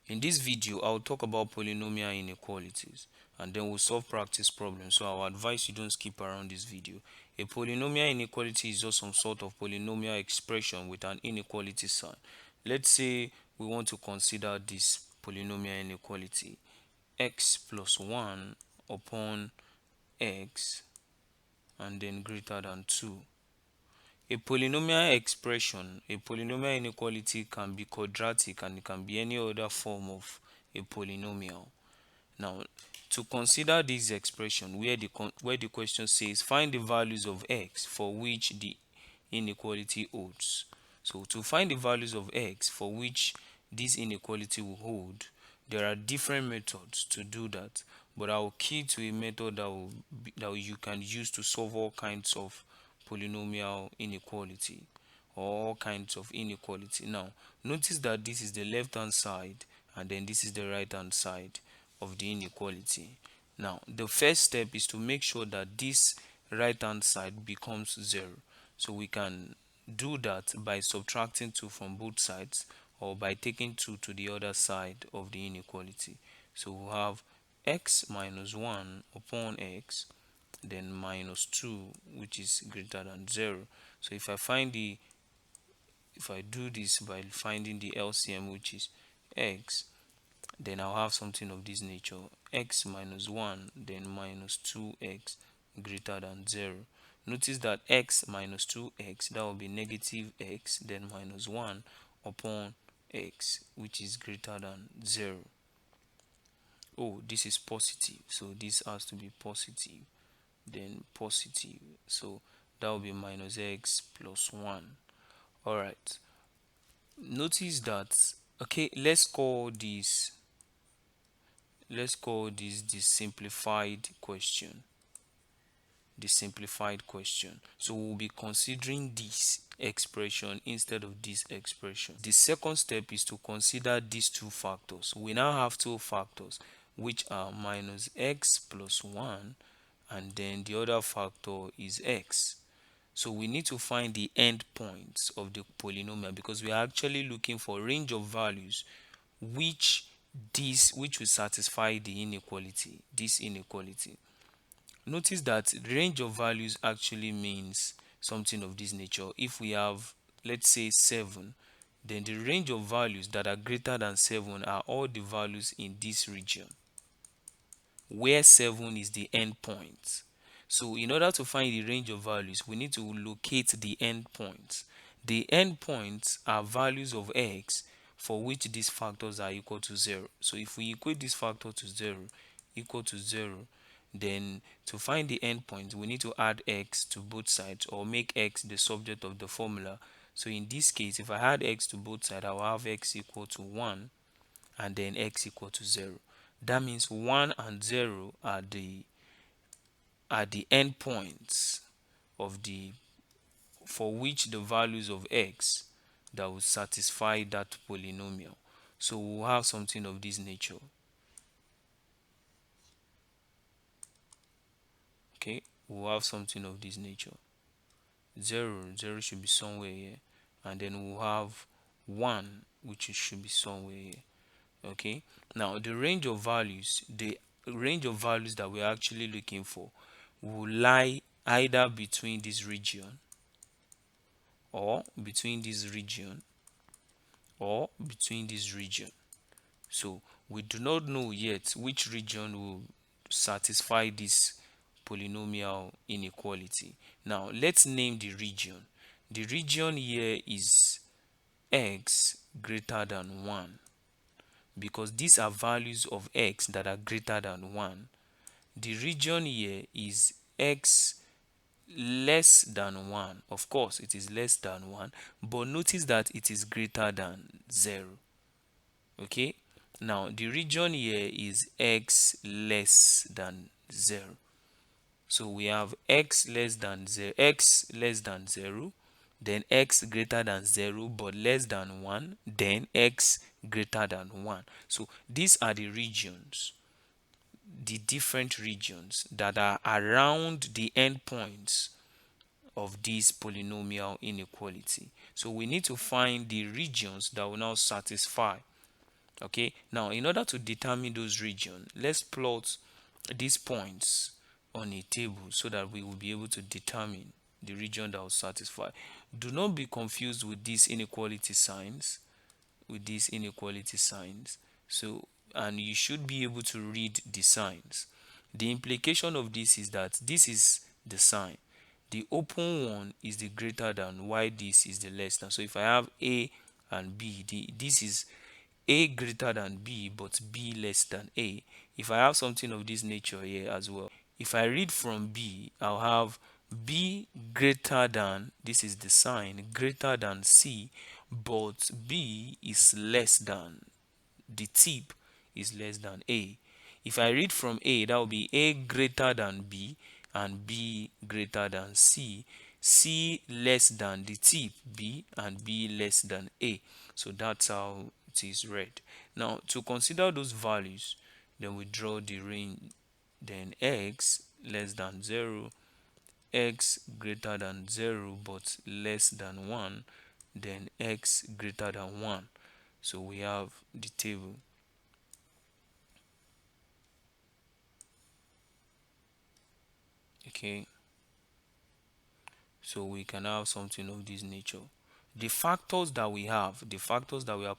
In this video, I'll talk about polynomial inequalities and then we'll solve practice problems. So I'll advise you don't skip around this video. A polynomial inequality is just some sort of polynomial expression with an inequality sign. Let's say we want to consider this polynomial inequality: x plus 1 upon x and then greater than 2. A polynomial expression, a polynomial inequality can be quadratic and it can be any other form of a polynomial. Now, to consider this expression where the question says find the values of x for which the inequality holds. So to find the values of x for which this inequality will hold, there are different methods to do that, but I will key to a method that you can use to solve all kinds of polynomial inequality or all kinds of inequality. Now, notice that this is the left hand side and then this is the right hand side of the inequality. Now, the first step is to make sure that this right hand side becomes 0. So we can do that by subtracting 2 from both sides or by taking 2 to the other side of the inequality. So we'll have x minus 1 upon x, then minus 2, which is greater than 0. So if I do this by finding the LCM, which is x, then I'll have something of this nature: x minus 1 then minus 2x greater than 0. Notice that x minus 2x, that will be negative x then minus 1 upon x, which is greater than 0. Oh, this is positive, so this has to be positive, then positive, so that will be minus x plus 1. All right, notice that, okay, let's call this the simplified question. The simplified question. So we'll be considering this expression instead of this expression. The second step is to consider these two factors. We now have two factors, which are minus x plus 1 and then the other factor is x. So we need to find the end points of the polynomial because we are actually looking for range of values which will satisfy the inequality, this inequality. Notice that range of values actually means something of this nature. If we have, let's say, 7, then the range of values that are greater than 7 are all the values in this region where 7 is the end point. So in order to find the range of values, we need to locate the end points. The end points are values of x for which these factors are equal to 0. So if we equate this factor to 0, equal to 0, then to find the end point, we need to add x to both sides or make x the subject of the formula. So in this case, if I add x to both sides, I will have x equal to 1 and then x equal to 0. That means 1 and 0 are the end points of the for which the values of x that will satisfy that polynomial. So we'll have something of this nature. Okay, we'll have something of this nature. 0 should be somewhere here, and then we'll have 1, which should be somewhere here. Okay, now the range of values that we're actually looking for will lie either between this region or between this region or between this region. So we do not know yet which region will satisfy this polynomial inequality. Now let's name the region. The region here is x greater than 1 because these are values of x that are greater than 1. The region here is x less than 1. Of course it is less than 1, but notice that it is greater than 0. Okay, now the region here is x less than 0. So we have x less than 0, then x greater than 0 but less than 1, then x greater than 1. So these are the regions, the different regions that are around the endpoints of this polynomial inequality. So we need to find the regions that will now satisfy Okay, now in order to determine those regions, let's plot these points on a table so that we will be able to determine the region that will satisfy. Do not be confused with these inequality signs, so, and you should be able to read the signs. The implication of this is that this is the sign, the open one is the greater than, while this is the less than. So if I have A and B, this is A greater than B but B less than A. If I have something of this nature here as well, if I read from B, I'll have B greater than, this is the sign, greater than C, but B is less than, the tip is less than A. If I read from A, that will be A greater than B and B greater than C. C less than the tip B and B less than A. So that's how it is read. Now to consider those values, then we draw the range. Then x less than 0, x greater than 0 but less than 1, then x greater than 1. So we have the table. Okay, so we can have something of this nature. The factors that we are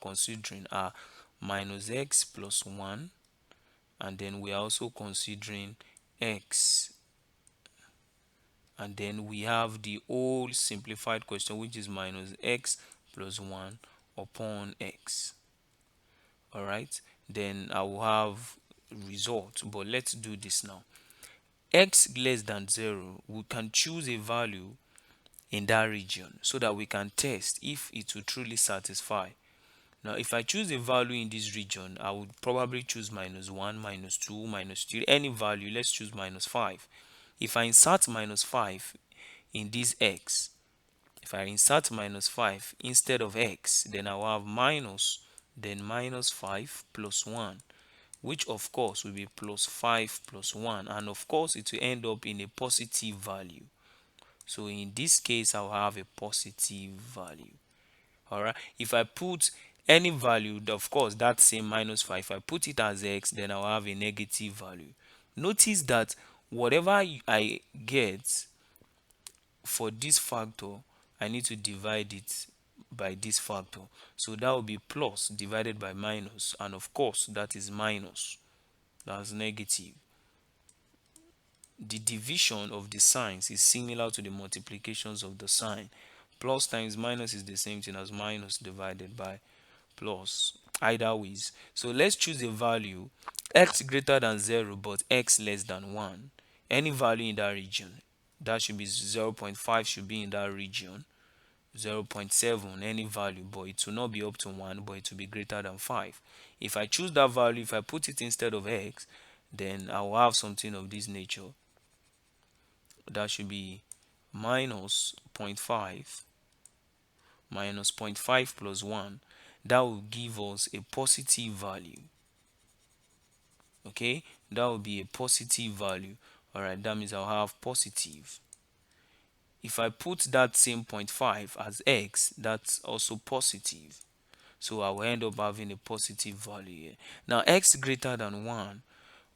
considering are minus x plus 1, and then we are also considering x, and then we have the old simplified question, which is minus x plus 1 upon x. All right, then I will have result, but let's do this now. X less than 0, we can choose a value in that region so that we can test if it will truly satisfy. Now if I choose a value in this region, I would probably choose minus 1, minus 2, minus 3, any value. Let's choose minus 5. If I insert minus 5 in this x, if I insert minus 5 instead of x, then I will have minus, then minus 5 plus 1, which of course will be plus 5 plus 1, and of course it will end up in a positive value. So in this case, I'll have a positive value. All right, if I put any value, of course that same minus 5, if I put it as x, then I'll have a negative value. Notice that whatever I get for this factor, I need to divide it by this factor. So that will be plus divided by minus, and of course that is minus, that's negative. The division of the signs is similar to the multiplications of the sign. Plus times minus is the same thing as minus divided by plus, either ways. So let's choose a value x greater than 0 but x less than 1. Any value in that region, that should be 0.5, should be in that region. 0.7, any value, but it will not be up to 1, but it will be greater than 5. If I choose that value, if I put it instead of x, then I will have something of this nature. That should be minus 0.5 minus 0.5 plus 1. That will give us a positive value. Okay, that will be a positive value. All right, that means I'll have positive. If I put that same 0.5 as x, that's also positive. So I will end up having a positive value here. Now x greater than 1,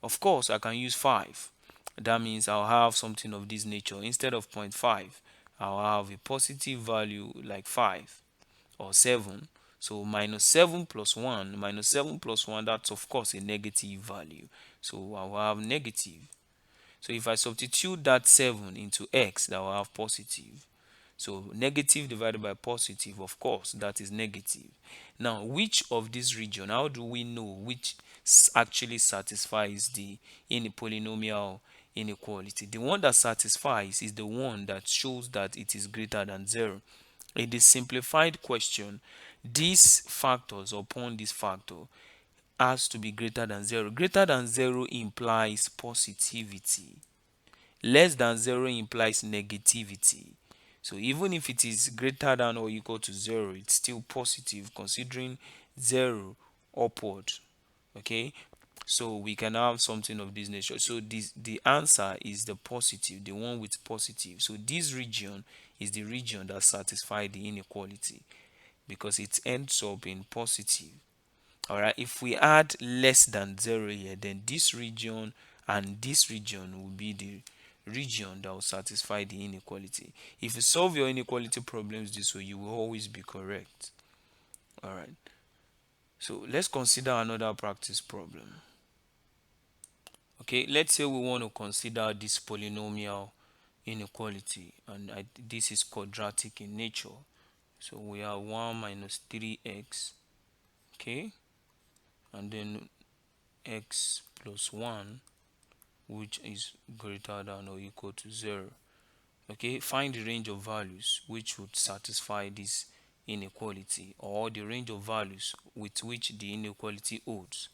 of course I can use 5. That means I'll have something of this nature. Instead of 0.5, I'll have a positive value like 5 or 7. So minus 7 plus 1, minus 7 plus 1, that's of course a negative value. So I will have negative. So if I substitute that 7 into x, that will have positive. So negative divided by positive, of course that is negative. Now which of this region, how do we know which actually satisfies the polynomial inequality? The one that satisfies is the one that shows that it is greater than 0. In the simplified question, these factors upon this factor has to be greater than 0. Greater than 0 implies positivity. Less than 0 implies negativity. So even if it is greater than or equal to 0, it's still positive considering 0 upward. Okay, so we can have something of this nature. So the answer is the positive, the one with positive. So this region is the region that satisfies the inequality because it ends up in positive. All right, if we add less than 0 here, then this region and this region will be the region that will satisfy the inequality. If you solve your inequality problems this way, you will always be correct. All right, so let's consider another practice problem. Okay, let's say we want to consider this polynomial inequality, and this is quadratic in nature. So we have 1 minus 3x, okay, and then x plus 1, which is greater than or equal to 0. Okay, find the range of values which would satisfy this inequality, or the range of values with which the inequality holds.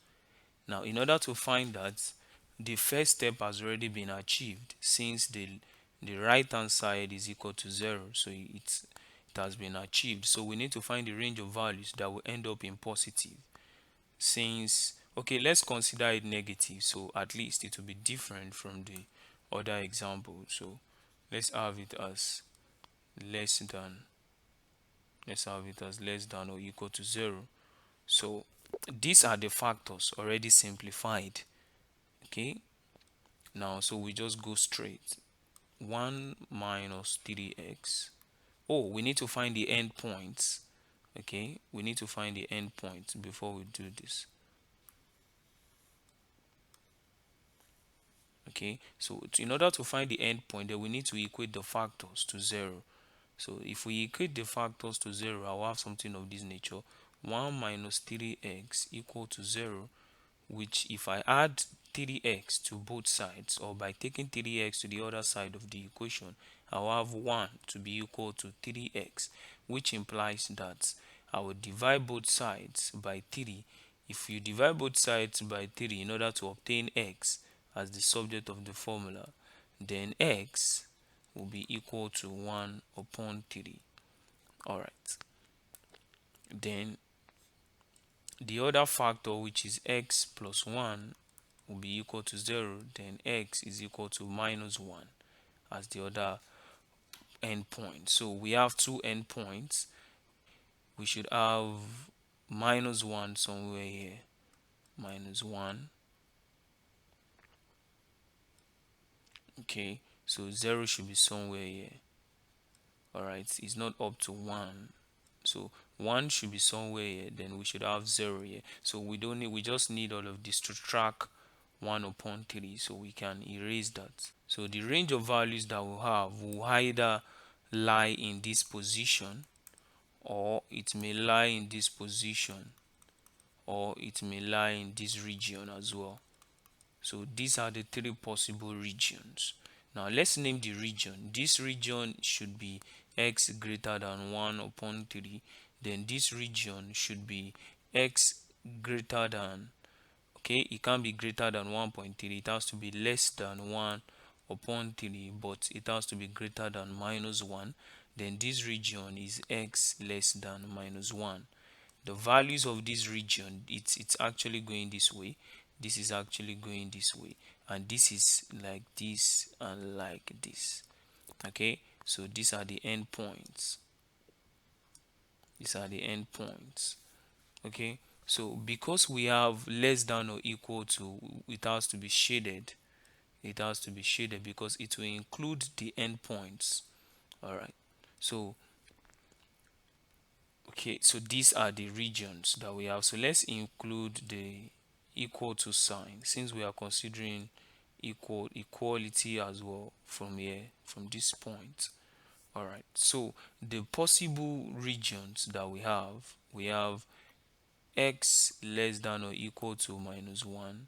Now, in order to find that, the first step has already been achieved, since the right hand side is equal to 0, so it has been achieved. So we need to find the range of values that will end up in positive. Since, okay, let's consider it negative, so at least it will be different from the other example. So let's have it as less than less than or equal to 0. So these are the factors already simplified. Okay, now so we just go straight. 1 minus 3x. Oh, we need to find the endpoints. Okay, we need to find the endpoints before we do this. Okay, so in order to find the endpoint, then we need to equate the factors to 0. So if we equate the factors to 0, I'll have something of this nature. 1 minus 3x equal to 0, which if I add 3x to both sides, or by taking 3x to the other side of the equation, I'll have 1 to be equal to 3x, which implies that I will divide both sides by 3. If you divide both sides by 3 in order to obtain x as the subject of the formula, then x will be equal to 1 upon 3. Alright, then the other factor, which is x plus 1, will be equal to 0, then x is equal to minus 1 as the other endpoint. So we have two endpoints. We should have minus 1 somewhere here, minus 1. Okay, so 0 should be somewhere here. Alright, it's not up to 1. So 1 should be somewhere here, then we should have 0 here. So we just need all of this to track 1 upon 3, so we can erase that. So the range of values that we have will either lie in this position, or it may lie in this position, or it may lie in this region as well. So these are the three possible regions. Now let's name the region. This region should be x greater than 1 upon 3. Then this region should be x greater than, okay, it can't be greater than 1.3. It has to be less than 1 upon 3, but it has to be greater than minus 1. Then this region is x less than minus 1. The values of this region, it's actually going this way, this is actually going this way, and this is like this and like this. Okay, so these are the endpoints. These are the endpoints. Okay, so because we have less than or equal to, it has to be shaded. It has to be shaded because it will include the endpoints. All right, so okay, so these are the regions that we have. So let's include the equal to sign, since we are considering equality as well from here, from this point. All right, so the possible regions that we have x less than or equal to minus 1.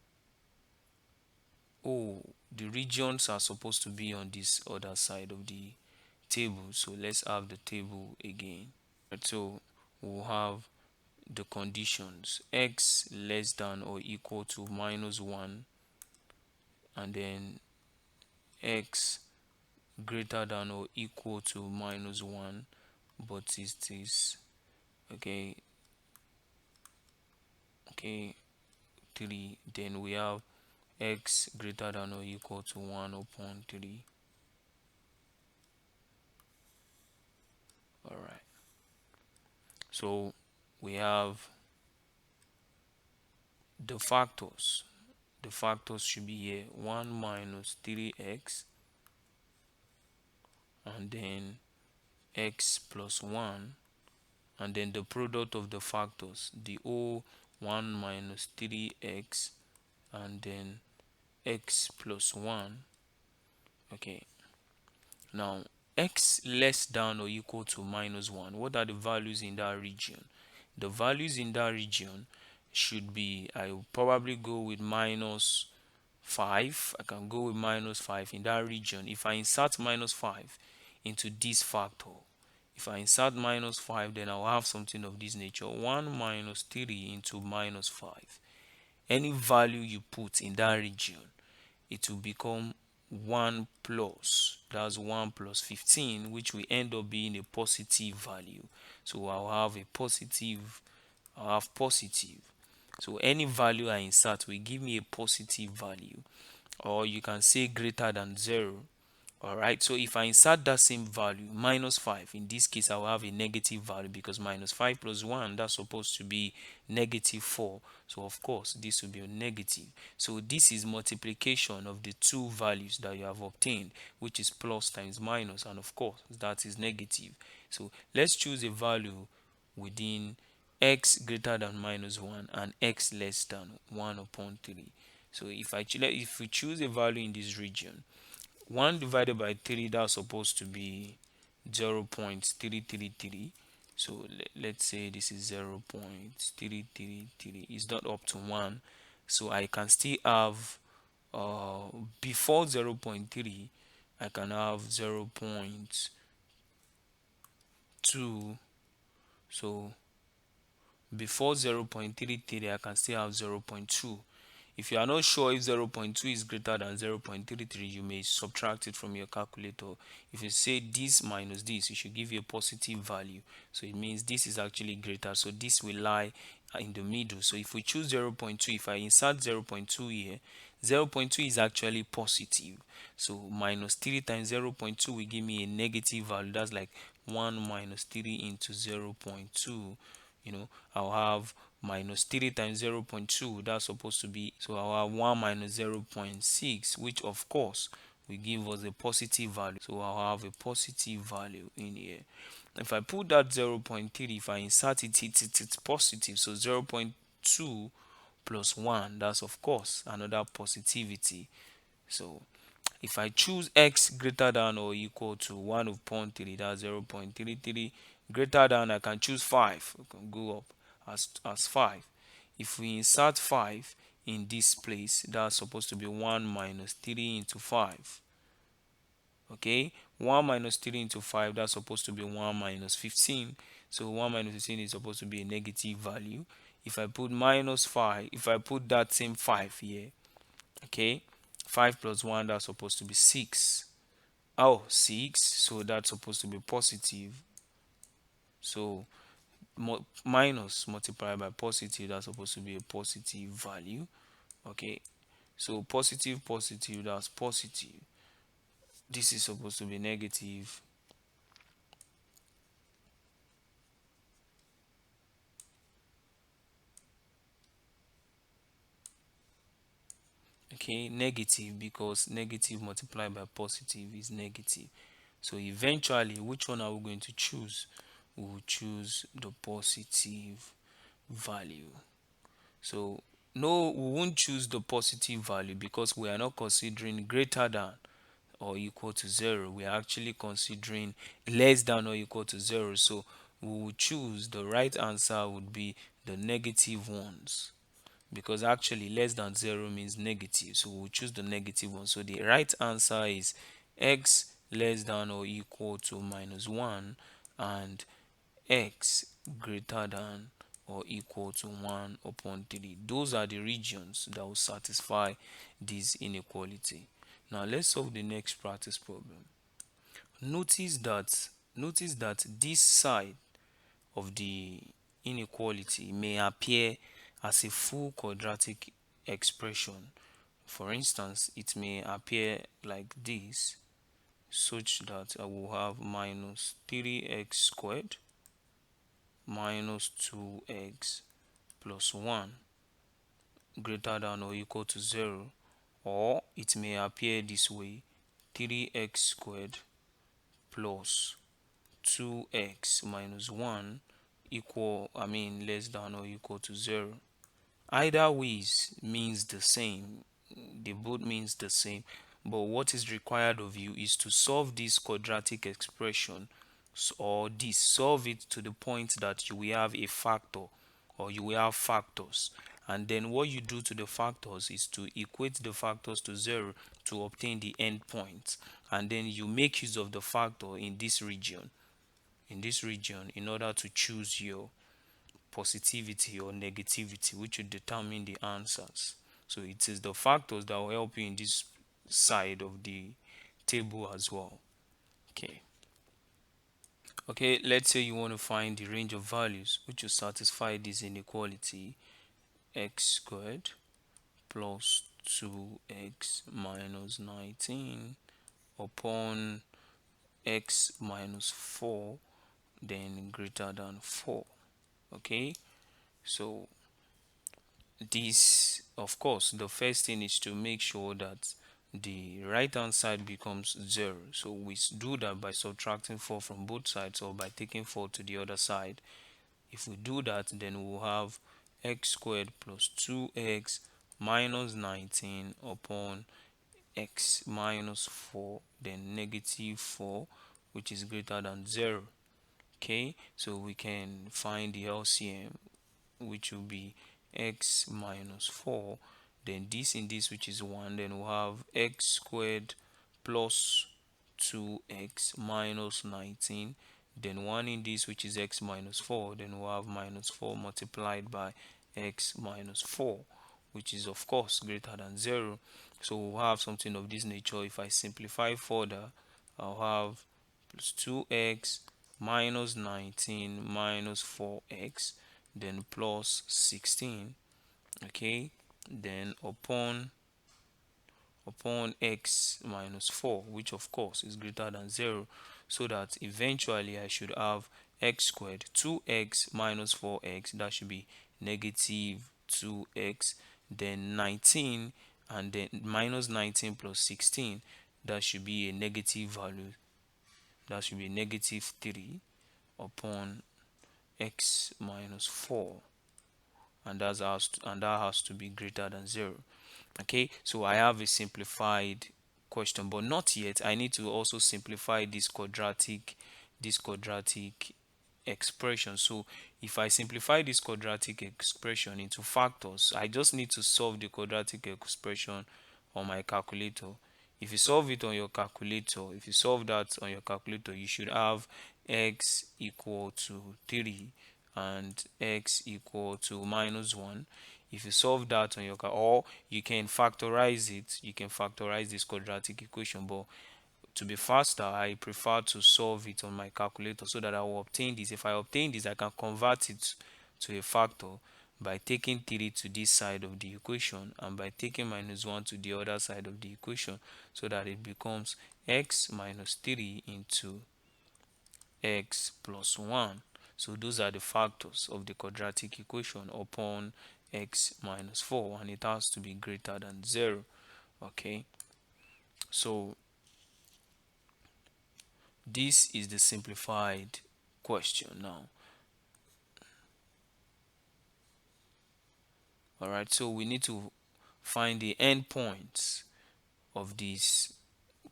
Oh, the regions are supposed to be on this other side of the table, so let's have the table again. Right, so we'll have the conditions: x less than or equal to minus 1, and then x greater than or equal to minus 1, but it is okay, 3. Then we have x greater than or equal to 1 upon 3. All right, so we have the factors. The factors should be here 1 minus 3x and then x plus 1, and then the product of the factors, the whole 1 minus 3x and then x plus 1. Okay, now x less than or equal to minus 1, what are the values in that region? The values in that region should be, I will probably go with minus 5. I can go with minus 5 in that region. If I insert minus 5 into this factor, if I insert minus 5, then I'll have something of this nature: 1 minus 3 into minus 5. Any value you put in that region, it will become 1 plus, that's 1 plus 15, which will end up being a positive value. So I'll have positive. So any value I insert will give me a positive value, or you can say greater than 0. All right, so if I insert that same value, minus 5, in this case I will have a negative value, because minus 5 plus 1, that's supposed to be negative 4. So of course this will be a negative. So this is multiplication of the two values that you have obtained, which is plus times minus, and of course that is negative. So let's choose a value within x greater than minus 1 and x less than 1 upon 3. So if we choose a value in this region, 1 divided by 3, that's supposed to be 0.333. So let's say this is 0.333. It's not up to 1. So I can still have, before 0.3, I can have 0.2. So before 0.33, I can still have 0.2. If you are not sure if 0.2 is greater than 0.33, you may subtract it from your calculator. If you say this minus this, it should give you a positive value. So it means this is actually greater. So this will lie in the middle. So if we choose 0.2, if I insert 0.2 here, 0.2 is actually positive. So minus 3 times 0.2 will give me a negative value. That's like 1 minus 3 into 0.2. I'll have minus 3 times 0.2, that's supposed to be, so I'll have 1 minus 0.6, which of course will give us a positive value. So I'll have a positive value in here. If I put that 0.3, if I insert it, it's positive. So 0.2 plus 1, that's of course another positivity. So if I choose x greater than or equal to 1 upon 3, that's 0.33. Greater than, I can choose 5. We can go up as 5. If we insert 5 in this place, that's supposed to be 1 minus 3 into 5. Okay, 1 minus 3 into 5, that's supposed to be 1 minus 15. So 1 minus 15 is supposed to be a negative value. If I put minus 5, if I put that same 5 here, okay, 5 plus 1, that's supposed to be 6. Oh, 6, so that's supposed to be positive. So minus multiplied by positive, that's supposed to be a positive value. Okay, so positive, that's positive. This is supposed to be negative. Okay, negative, because negative multiplied by positive is negative. So eventually, which one are we going to choose? We will choose the positive value. So no, we won't choose the positive value because we are not considering greater than or equal to 0. We are actually considering less than or equal to 0. So we will choose, the right answer would be the negative ones, because actually less than 0 means negative. So we'll choose the negative one. So the right answer is x less than or equal to minus 1 and x greater than or equal to 1 upon 3. Those are the regions that will satisfy this inequality. Now let's solve the next practice problem. Notice that this side of the inequality may appear as a full quadratic expression. For instance, it may appear like this, such that I will have minus 3x squared minus 2x plus 1. greater than or equal to 0, or it may appear this way: 3x squared plus 2x minus 1 less than or equal to 0. Either ways means the same. They both means the same. But what is required of you is to solve this quadratic expression, or this solve it to the point that you will have a factor, or you will have factors. And then what you do to the factors is to equate the factors to 0 to obtain the endpoint. And then you make use of the factor in this region, in order to choose your positivity or negativity, which will determine the answers. So it is the factors that will help you in this side of the table as well. Okay. Okay, let's say you want to find the range of values which will satisfy this inequality: x squared plus 2x minus 19 upon x minus 4 then greater than 4. Okay, so this, of course, the first thing is to make sure that the right hand side becomes 0. So we do that by subtracting 4 from both sides, or by taking 4 to the other side. If we do that, then we'll have x squared plus 2x minus 19 upon x minus 4 then negative 4, which is greater than 0. Okay, so we can find the LCM, which will be x minus 4, then this in this, which is 1, then we'll have x squared plus 2x minus 19, then 1 in this, which is x minus 4, then we'll have minus 4 multiplied by x minus 4, which is of course greater than 0. So we'll have something of this nature. If I simplify further, I'll have plus 2x minus 19 minus 4x then plus 16. Okay, then upon x minus 4, which of course is greater than 0, so that eventually I should have x squared 2x minus 4x, that should be negative 2x, then 19, and then minus 19 plus 16, that should be a negative value, that should be negative 3 upon x minus 4, and that has to be greater than 0. Okay, so I have a simplified question, but not yet. I need to also simplify this quadratic expression. So if I simplify this quadratic expression into factors, I just need to solve the quadratic expression on my calculator. If you solve it on your calculator, if you solve that on your calculator, you should have x equal to 3 and x equal to minus 1. If you solve that on your or you can factorize it, you can factorize this quadratic equation, but to be faster, I prefer to solve it on my calculator, so that I will obtain this. If I obtain this, I can convert it to a factor by taking 3 to this side of the equation and by taking minus 1 to the other side of the equation, so that it becomes x minus 3 into x plus 1. So those are the factors of the quadratic equation upon x minus 4, and it has to be greater than 0. Okay, so this is the simplified question now. All right, so we need to find the endpoints of this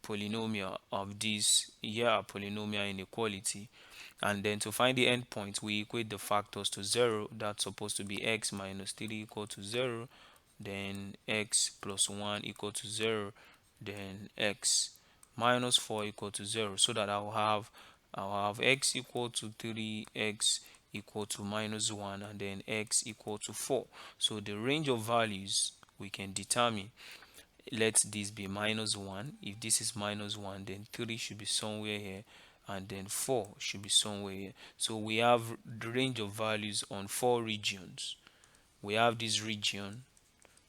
polynomial, of this polynomial inequality. And then to find the endpoint, we equate the factors to 0. That's supposed to be x minus 3 equal to 0, then x plus 1 equal to 0, then x minus 4 equal to 0, so that I'll have x equal to 3, x equal to minus 1, and then x equal to 4. So the range of values we can determine, let this be minus 1. If this is minus 1, then 3 should be somewhere here, and then 4 should be somewhere here. So we have the range of values on 4 regions. We have this region,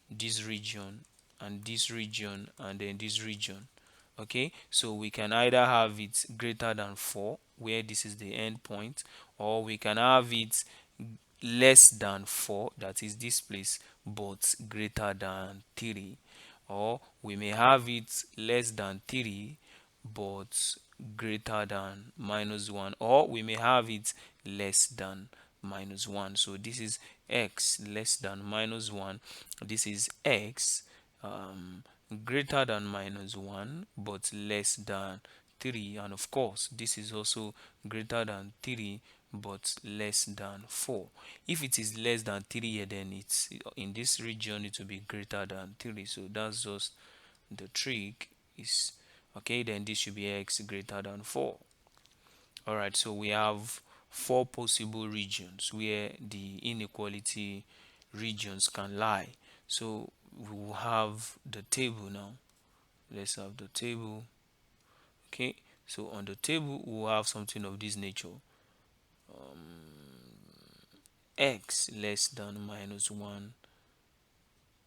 and this region, and then this region. Okay, so we can either have it greater than 4, where this is the end point, or we can have it less than 4, that is this place, but greater than 3, or we may have it less than 3 but greater than -1, or we may have it less than -1. So this is x less than -1, this is x greater than -1 but less than 3, and of course this is also greater than 3 but less than 4. If it is less than 3 here, then it's in this region it will be greater than 3. So that's just the trick is okay. Then this should be x greater than 4. All right, so we have four possible regions where the inequality regions can lie. So we will have the table now. Let's have the table. Okay, so on the table we'll have something of this nature. X less than -1,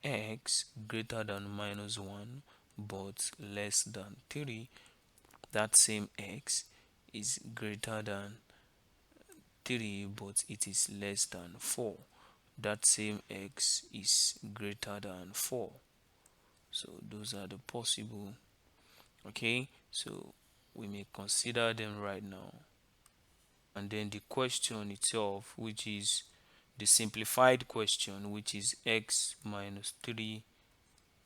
x greater than -1 but less than 3. That same x is greater than 3 but it is less than 4. That same x is greater than 4. So those are the possible. Okay, so we may consider them right now. And then the question itself, which is the simplified question, which is x minus 3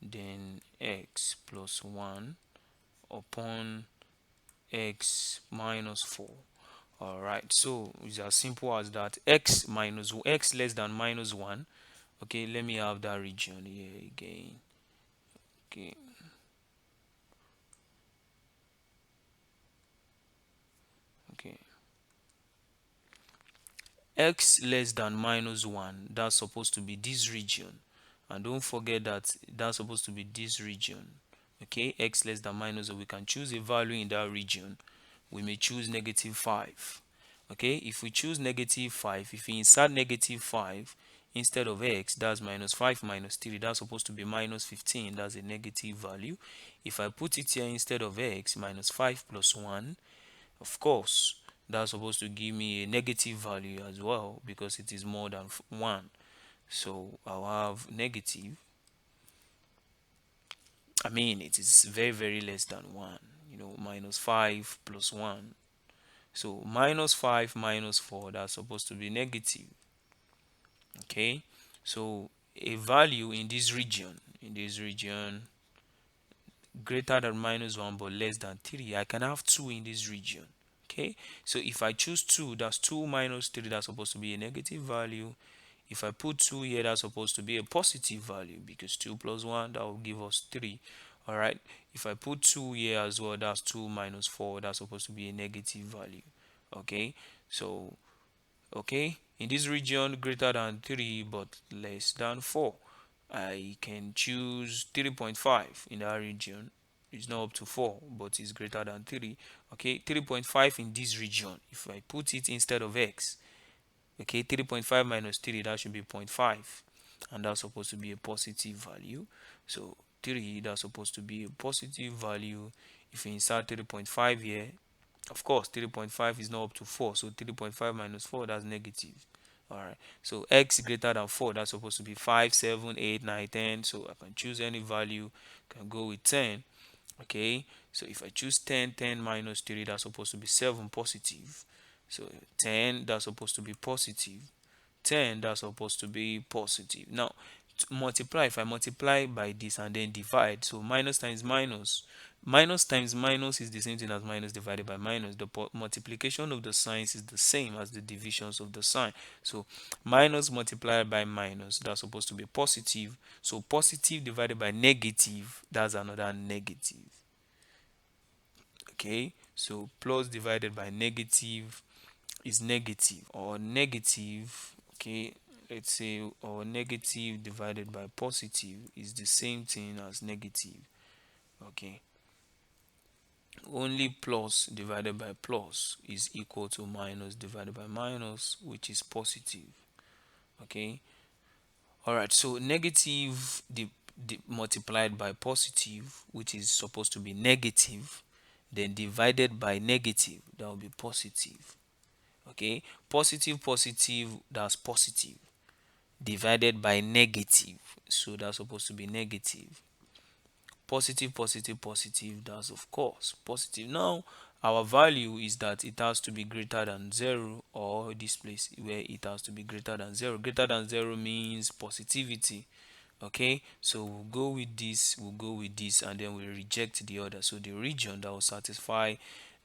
then x plus 1 upon x minus 4. All right, so it's as simple as that. X less than -1. Okay, let me have that region here again. Okay, okay. X less than -1, that's supposed to be this region, and don't forget that that's supposed to be this region. Okay, x less than -1, we can choose a value in that region. We may choose -5. Okay, if we choose -5, if we insert -5 instead of x, that's -5 minus 3, that's supposed to be -15, that's a negative value. If I put it here instead of x, -5 plus 1, of course that's supposed to give me a negative value as well because it is more than 1. So I'll have negative, it is very less than 1, -5 plus 1. So -5 minus 4, that's supposed to be negative. Okay, so a value in this region greater than -1 but less than 3, I can have 2 in this region. Okay, so if I choose 2, that's 2 minus 3, that's supposed to be a negative value. If I put 2 here, that's supposed to be a positive value because 2 plus 1, that will give us 3. All right, if I put 2 here as well, that's 2 minus 4, that's supposed to be a negative value. Okay, so okay, in this region greater than 3 but less than 4, I can choose 3.5 in that region. It's not up to 4 but it's greater than 3. Okay, 3.5 in this region, if I put it instead of x, okay, 3.5 minus 3, that should be 0.5, and that's supposed to be a positive value. So 3, that's supposed to be a positive value. If you insert 3.5 here, of course 3.5 is not up to 4, so 3.5 minus 4, that's negative. All right, so x greater than 4, that's supposed to be 5, 7, 8, 9, 10. So I can choose any value, can go with 10. Okay, so if I choose 10, 10 minus 3, that's supposed to be 7, positive. So 10, that's supposed to be positive. 10, that's supposed to be positive. Now multiply, if I multiply by this and then divide, so minus times minus, minus times minus is the same thing as minus divided by minus. The multiplication of the signs is the same as the divisions of the sign. So minus multiplied by minus, that's supposed to be positive. So positive divided by negative, that's another negative. Okay, so plus divided by negative is negative, or negative, okay, let's say, or negative divided by positive is the same thing as negative. Okay, only plus divided by plus is equal to minus divided by minus, which is positive. Okay, all right, so negative multiplied by positive, which is supposed to be negative, then divided by negative, that will be positive. Okay, positive, positive, that's positive. divided by negative, so that's supposed to be negative. Positive, positive, positive, that's of course positive. Now our value is that it has to be greater than 0, or this place where it has to be greater than 0. Greater than 0 means positivity. Okay, so we'll go with this, and then we reject the other. So the region that will satisfy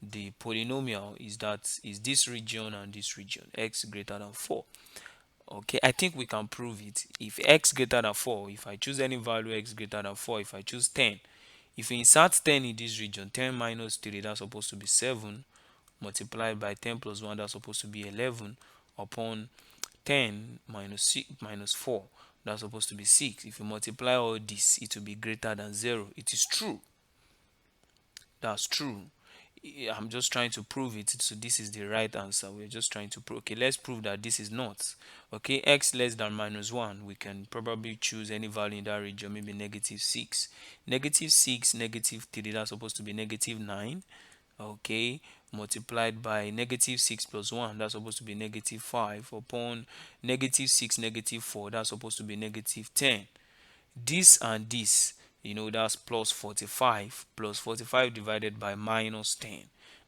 the polynomial is this region and this region, x greater than 4. Okay, I think we can prove it. If x greater than 4, if I choose any value x greater than 4, if I choose 10, if we insert 10 in this region, 10 minus 3, that's supposed to be 7, multiplied by 10 plus 1, that's supposed to be 11, upon 10 minus 6 minus 4, that's supposed to be 6. If you multiply all this, it will be greater than 0. It is true. That's true. I'm just trying to prove it. So this is the right answer. We're just trying to prove. Okay, let's prove that this is not. Okay, x less than minus 1. We can probably choose any value in that region, maybe negative 6. Negative 6, negative 3, that's supposed to be negative 9. Okay, multiplied by negative 6 plus 1, that's supposed to be negative 5, upon negative 6, negative 4, that's supposed to be negative 10. This and this, that's plus 45. Plus 45 divided by minus 10,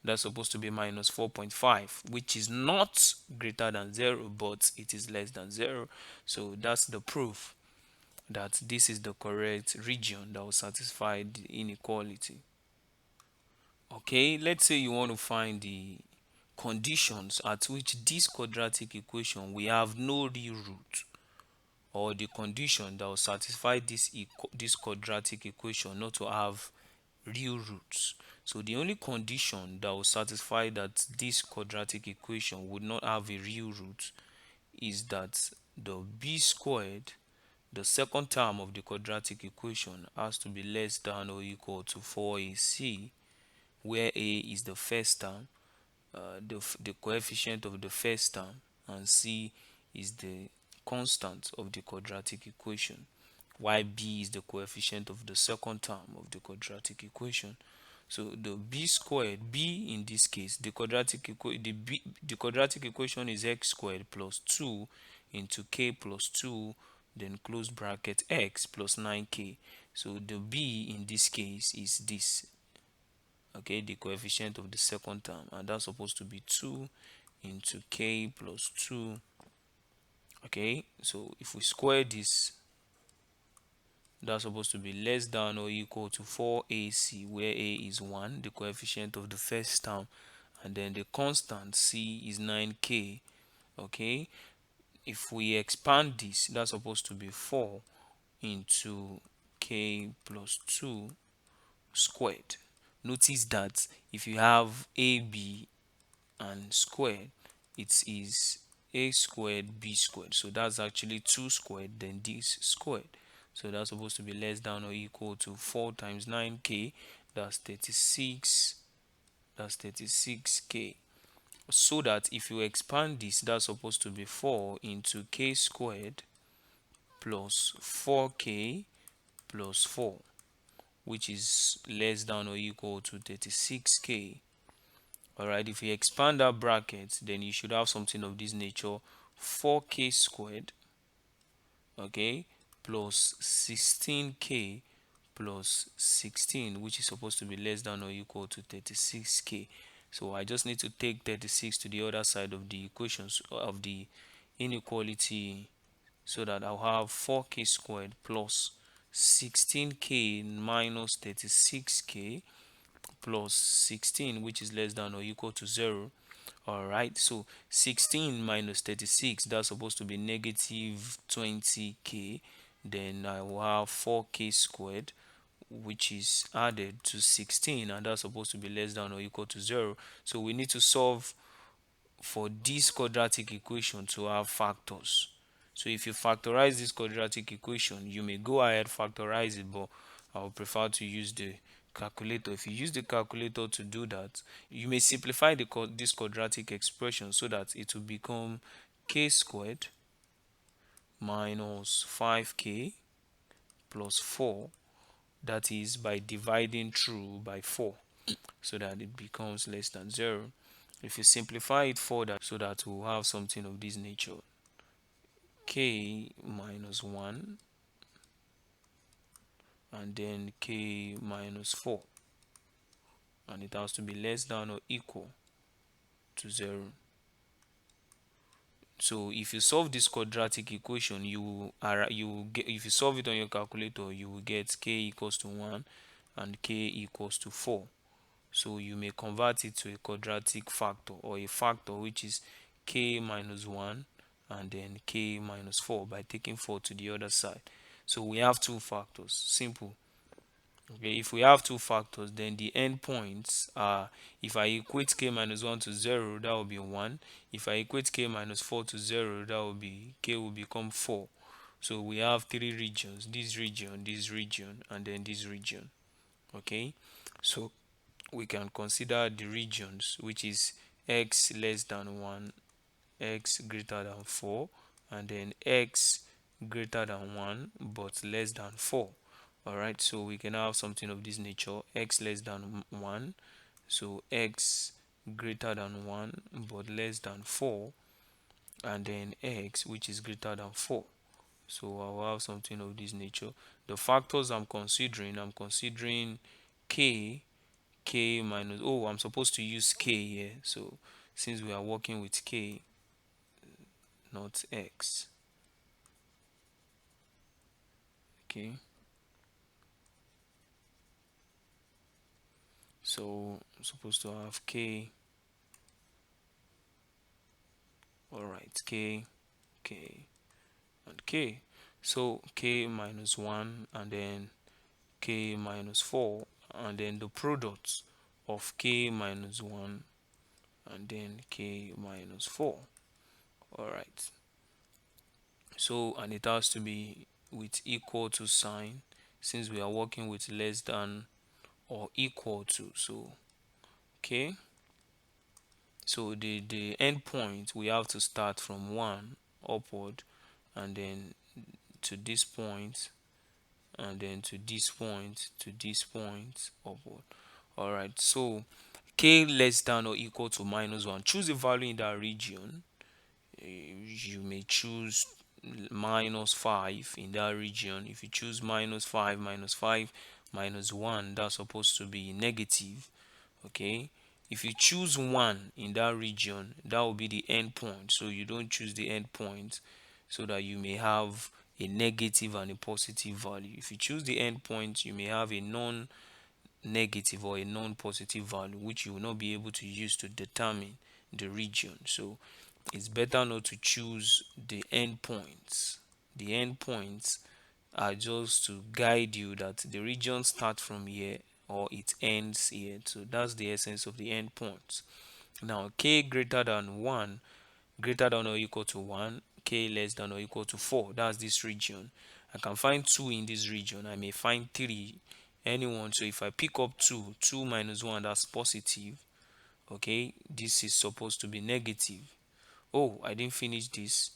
that's supposed to be minus 4.5, which is not greater than 0, but it is less than 0. So that's the proof that this is the correct region that will satisfy the inequality. Okay, let's say you want to find the conditions at which this quadratic equation we have no real root, or the condition that will satisfy this quadratic equation not to have real roots. So the only condition that will satisfy that this quadratic equation would not have a real root is that the b squared, the second term of the quadratic equation, has to be less than or equal to 4ac, where a is the first term, the coefficient of the first term, and c is the constant of the quadratic equation, while b is the coefficient of the second term of the quadratic equation. So the b squared, b in this case, the quadratic equation is x squared plus 2 into k plus 2, then close bracket x plus 9k. So the b in this case is this, okay, the coefficient of the second term, and that's supposed to be 2 into k plus 2. Okay, so if we square this, that's supposed to be less than or equal to 4ac, where a is 1, the coefficient of the first term, and then the constant c is 9k. Okay, if we expand this, that's supposed to be 4 into k plus 2 squared. Notice that if you have ab and squared, it is a squared b squared, so that's actually 2 squared, then this squared. So that's supposed to be less than or equal to 4 times 9k, that's 36, that's 36k. So that if you expand this, that's supposed to be 4 into k squared plus 4k plus 4, which is less than or equal to 36k. Alright, if you expand that bracket, then you should have something of this nature: 4k squared, okay, plus 16k plus 16, which is supposed to be less than or equal to 36k. So I just need to take 36 to the other side of the equations of the inequality, so that I'll have 4k squared plus 16k minus 36k plus 16, which is less than or equal to 0. All right, so 16 minus 36, that's supposed to be negative 20k. Then I will have 4k squared, which is added to 16, and that's supposed to be less than or equal to 0. So we need to solve for this quadratic equation to have factors. So if you factorize this quadratic equation, you may go ahead factorize it, but I would prefer to use the calculator. If you use the calculator to do that, you may simplify this quadratic expression so that it will become k squared minus 5k plus 4, that is by dividing through by 4, so that it becomes less than 0. If you simplify it further, so that we'll have something of this nature: k minus 1 and then k minus 4, and it has to be less than or equal to 0. So if you solve this quadratic equation, you will get, if you solve it on your calculator, you will get k equals to 1 and k equals to 4. So you may convert it to a quadratic factor, or a factor which is k minus 1 and then k minus 4, by taking 4 to the other side. So we have two factors. Simple. Okay, if we have two factors, then the endpoints are, if I equate k minus 1 to 0, that will be 1. If I equate k minus 4 to 0, that will be, k will become 4. So we have three regions: this region, and then this region. Okay, so we can consider the regions, which is x less than 1, x greater than 4, and then x greater than 1 but less than 4. All right, so we can have something of this nature: x less than 1, so x greater than 1 but less than 4, and then x which is greater than 4. So I'll have something of this nature. The factors I'm considering k minus, oh, I'm supposed to use k here, so since we are working with k, not x. Okay, so I'm supposed to have k. All right, k and k. So k minus 1 and then k minus 4, and then the product of k minus 1 and then k minus 4. All right, so, and it has to be with equal to sign, since we are working with less than or equal to. So okay, so the endpoint, we have to start from 1 upward, and then to this point, and then to this point, to this point upward. All right, so k less than or equal to minus 1, choose a value in that region. You may choose minus 5 in that region. If you choose minus 5, minus 1, that's supposed to be negative. Okay, if you choose 1 in that region, that will be the end point, so you don't choose the end point, so that you may have a negative and a positive value. If you choose the end point, you may have a non-negative or a non-positive value, which you will not be able to use to determine the region. So it's better not to choose the endpoints. The endpoints are just to guide you that the region starts from here or it ends here. So that's the essence of the endpoints. Now k greater than 1, greater than or equal to 1, k less than or equal to 4, that's this region. I can find 2 in this region, I may find 3, anyone. So if I pick up 2 minus 1, that's positive. Okay, this is supposed to be negative. Oh, I didn't finish this.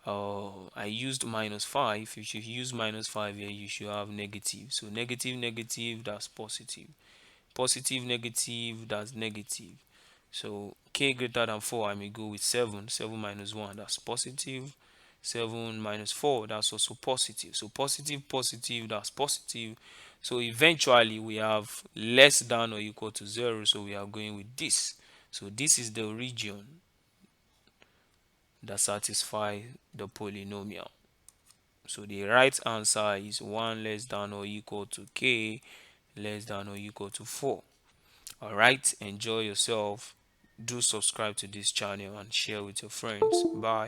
I used minus 5. If you use minus 5 here, you should have negative. So negative, negative, that's positive. Positive, negative, that's negative. So k greater than 4, I may go with 7. 7 minus 1, that's positive. 7 minus 4, that's also positive. So positive, positive, that's positive. So eventually we have less than or equal to 0, so we are going with this. So this is the region that satisfies the polynomial. So the right answer is 1 less than or equal to k less than or equal to 4. All right, enjoy yourself. Do subscribe to this channel and share with your friends. Bye.